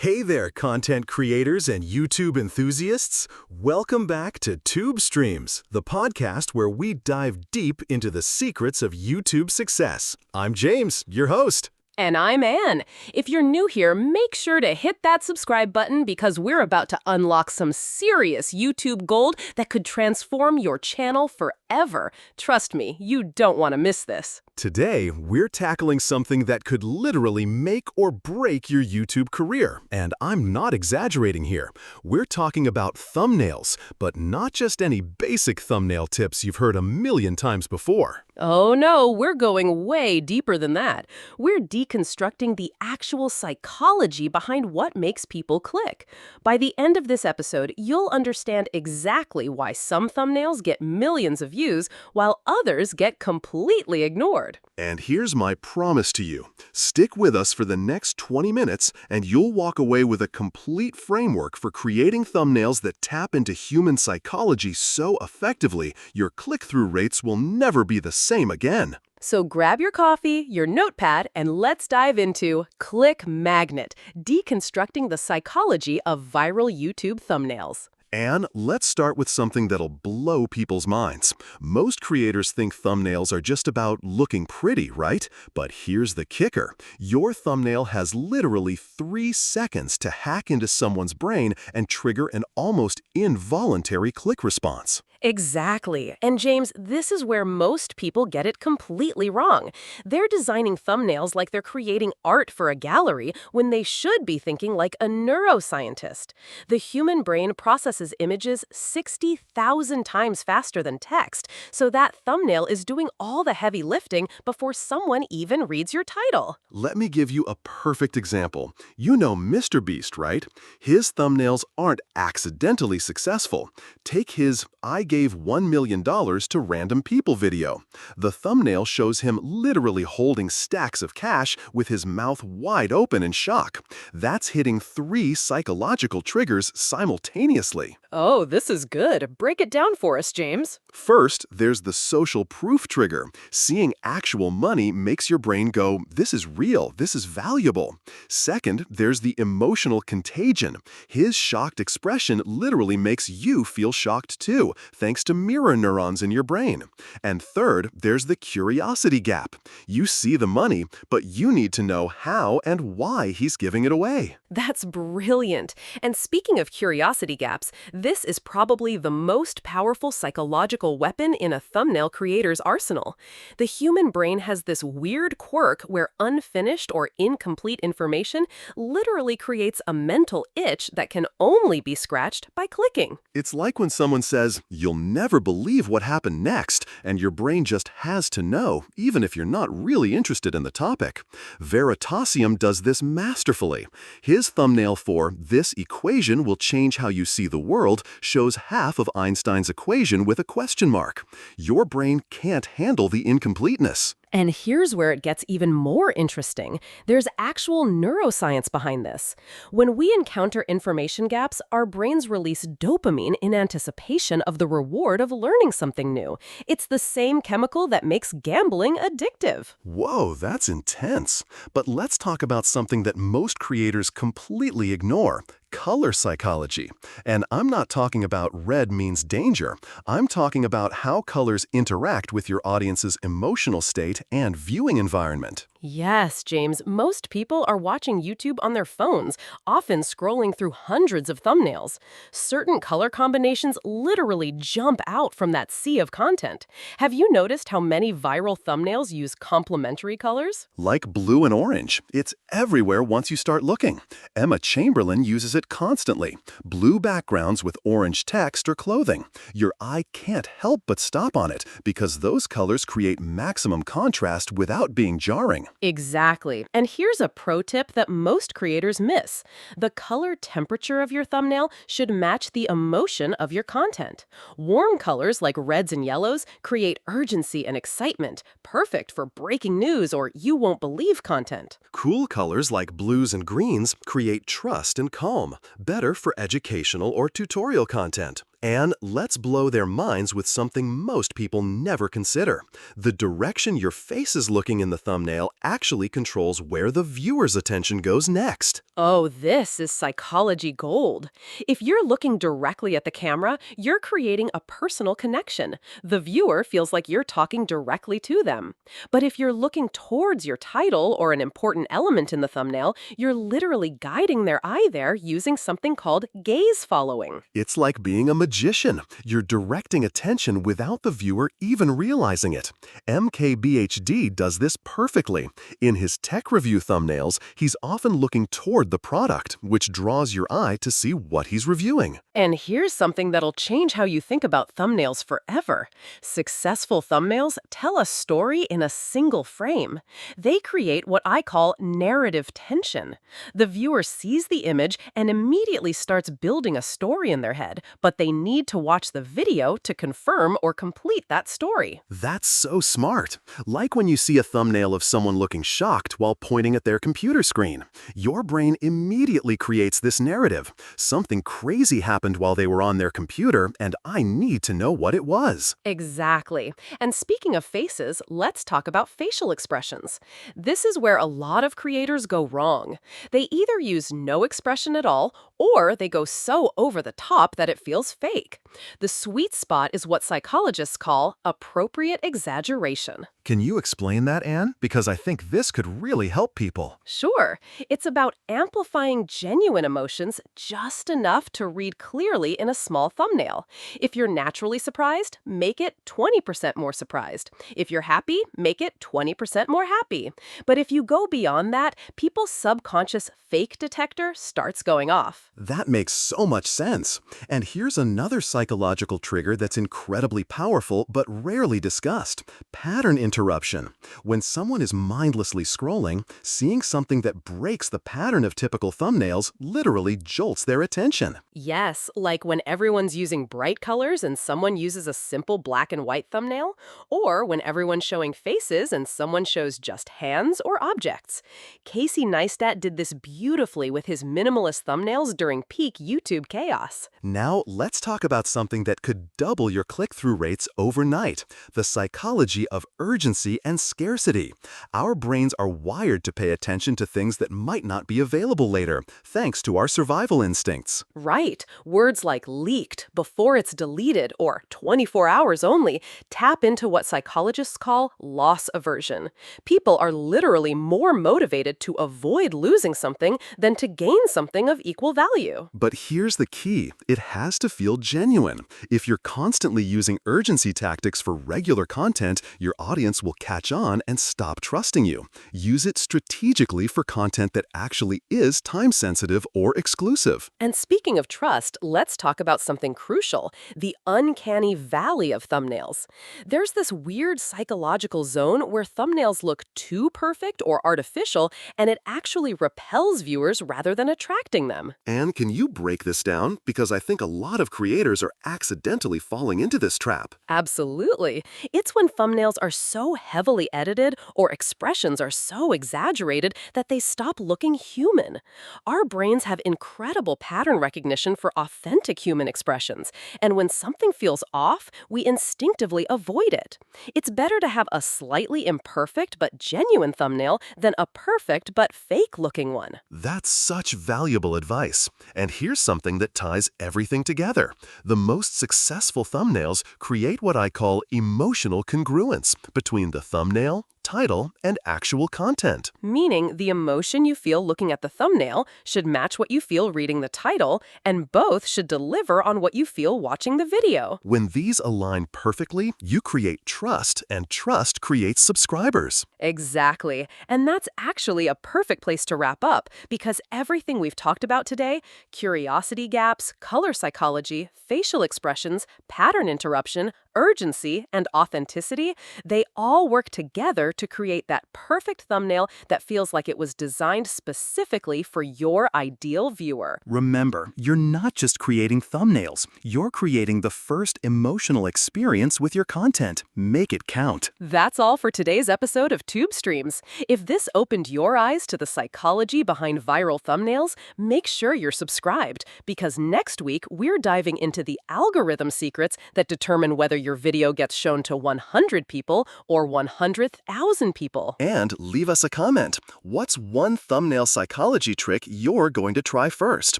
Hey there, content creators and YouTube enthusiasts. Welcome back to Tube Streams, the podcast where we dive deep into the secrets of YouTube success. I'm James, your host. And I'm Ann. If you're new here, make sure to hit that subscribe button because we're about to unlock some serious YouTube gold that could transform your channel forever. Trust me, you don't want to miss this. Today, we're tackling something that could literally make or break your YouTube career. And I'm not exaggerating here. We're talking about thumbnails, but not just any basic thumbnail tips you've heard a million times before. Oh no, we're going way deeper than that. We're deconstructing the actual psychology behind what makes people click. By the end of this episode, you'll understand exactly why some thumbnails get millions of views while others get completely ignored. And here's my promise to you. Stick with us for the next 20 minutes and you'll walk away with a complete framework for creating thumbnails that tap into human psychology so effectively, your click-through rates will never be the same again. So grab your coffee, your notepad, and let's dive into Click Magnet, deconstructing the psychology of viral YouTube thumbnails. And let's start with something that'll blow people's minds. Most creators think thumbnails are just about looking pretty, right? But here's the kicker. Your thumbnail has literally 3 seconds to hack into someone's brain and trigger an almost involuntary click response. Exactly. And James, this is where most people get it completely wrong. They're designing thumbnails like they're creating art for a gallery when they should be thinking like a neuroscientist. The human brain processes images 60,000 times faster than text, so that thumbnail is doing all the heavy lifting before someone even reads your title. Let me give you a perfect example. You know Mr. Beast, right? His thumbnails aren't accidentally successful. Take his I gave $1 million to random people video. The thumbnail shows him literally holding stacks of cash with his mouth wide open in shock. That's hitting 3 psychological triggers simultaneously. Oh, this is good. Break it down for us, James. First, there's the social proof trigger. Seeing actual money makes your brain go, this is real, this is valuable. Second, there's the emotional contagion. His shocked expression literally makes you feel shocked too, thanks to mirror neurons in your brain. And third, there's the curiosity gap. You see the money, but you need to know how and why he's giving it away. That's brilliant. And speaking of curiosity gaps, this is probably the most powerful psychological weapon in a thumbnail creator's arsenal. The human brain has this weird quirk where unfinished or incomplete information literally creates a mental itch that can only be scratched by clicking. It's like when someone says, you'll never believe what happened next, and your brain just has to know, even if you're not really interested in the topic. Veritasium does this masterfully. His thumbnail for "This equation will change how you see the world" shows half of Einstein's equation with a question mark. Your brain can't handle the incompleteness. And here's where it gets even more interesting. There's actual neuroscience behind this. When we encounter information gaps, our brains release dopamine in anticipation of the reward of learning something new. It's the same chemical that makes gambling addictive. Whoa, that's intense. But let's talk about something that most creators completely ignore. Color psychology. And I'm not talking about red means danger. I'm talking about how colors interact with your audience's emotional state and viewing environment. Yes, James, most people are watching YouTube on their phones, often scrolling through hundreds of thumbnails. Certain color combinations literally jump out from that sea of content. Have you noticed how many viral thumbnails use complementary colors? Like blue and orange. It's everywhere once you start looking. Emma Chamberlain uses it constantly. Blue backgrounds with orange text or clothing. Your eye can't help but stop on it because those colors create maximum contrast without being jarring. Exactly. And here's a pro tip that most creators miss. The color temperature of your thumbnail should match the emotion of your content. Warm colors like reds and yellows create urgency and excitement, perfect for breaking news or you won't believe content. Cool colors like blues and greens create trust and calm, better for educational or tutorial content. And let's blow their minds with something most people never consider. The direction your face is looking in the thumbnail actually controls where the viewer's attention goes next. Oh, this is psychology gold. If you're looking directly at the camera, you're creating a personal connection. The viewer feels like you're talking directly to them. But if you're looking towards your title or an important element in the thumbnail, you're literally guiding their eye there using something called gaze following. It's like being a magician. You're directing attention without the viewer even realizing it. MKBHD does this perfectly. In his tech review thumbnails, he's often looking toward the product, which draws your eye to see what he's reviewing. And here's something that'll change how you think about thumbnails forever. Successful thumbnails tell a story in a single frame. They create what I call narrative tension. The viewer sees the image and immediately starts building a story in their head, but they need to watch the video to confirm or complete that story. That's so smart. Like when you see a thumbnail of someone looking shocked while pointing at their computer screen. Your brain immediately creates this narrative. Something crazy happened while they were on their computer, and I need to know what it was. Exactly. And speaking of faces, let's talk about facial expressions. This is where a lot of creators go wrong. They either use no expression at all, or they go so over the top that it feels fake. The sweet spot is what psychologists call appropriate exaggeration. Can you explain that, Anne? Because I think this could really help people. Sure, it's about amplifying genuine emotions just enough to read clearly in a small thumbnail. If you're naturally surprised, make it 20% more surprised. If you're happy, make it 20% more happy. But if you go beyond that, people's subconscious fake detector starts going off. That makes so much sense. And here's another psychological trigger that's incredibly powerful but rarely discussed: pattern interruption. When someone is mindlessly scrolling, seeing something that breaks the pattern of typical thumbnails literally jolts their attention. Yes, like when everyone's using bright colors and someone uses a simple black and white thumbnail, or when everyone's showing faces and someone shows just hands or objects. Casey Neistat did this beautifully with his minimalist thumbnails during peak YouTube chaos. Now, let's talk about something that could double your click-through rates overnight: the psychology of urgency and scarcity. Our brains are wired to pay attention to things that might not be available later, thanks to our survival instincts. Right. Words like leaked, before it's deleted, or 24 hours only tap into what psychologists call loss aversion. People are literally more motivated to avoid losing something than to gain something of equal value. But here's the key: it has to feel genuine. If you're constantly using urgency tactics for regular content, your audience will catch on and stop trusting you. Use it strategically for content that actually is time-sensitive or exclusive. And speaking of trust, let's talk about something crucial: the uncanny valley of thumbnails. There's this weird psychological zone where thumbnails look too perfect or artificial, and it actually repels viewers rather than attracting them. And can you break this down? Because I think a lot of creators are accidentally falling into this trap. Absolutely. It's when thumbnails are so heavily edited or expressions are so exaggerated that they stop looking human. Our brains have incredible pattern recognition for authentic human expressions, and when something feels off, we instinctively avoid it. It's better to have a slightly imperfect but genuine thumbnail than a perfect but fake-looking one. That's such valuable advice. And here's something that ties everything together. The most successful thumbnails create what I call emotional congruence between the thumbnail, title, and actual content. Meaning the emotion you feel looking at the thumbnail should match what you feel reading the title, and both should deliver on what you feel watching the video. When these align perfectly, you create trust, and trust creates subscribers. Exactly. And that's actually a perfect place to wrap up, because everything we've talked about today, curiosity gaps, color psychology, facial expressions, pattern interruption, urgency, and authenticity, they all work together to create that perfect thumbnail that feels like it was designed specifically for your ideal viewer. Remember, you're not just creating thumbnails, you're creating the first emotional experience with your content. Make it count. That's all for today's episode of Tube Streams. If this opened your eyes to the psychology behind viral thumbnails, make sure you're subscribed, because next week we're diving into the algorithm secrets that determine whether your video gets shown to 100 people or 100,000 people. And leave us a comment. What's one thumbnail psychology trick you're going to try first?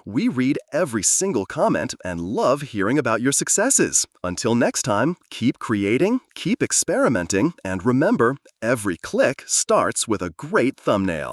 We read every single comment and love hearing about your successes. Until next time, keep creating, keep experimenting, and remember, every click starts with a great thumbnail.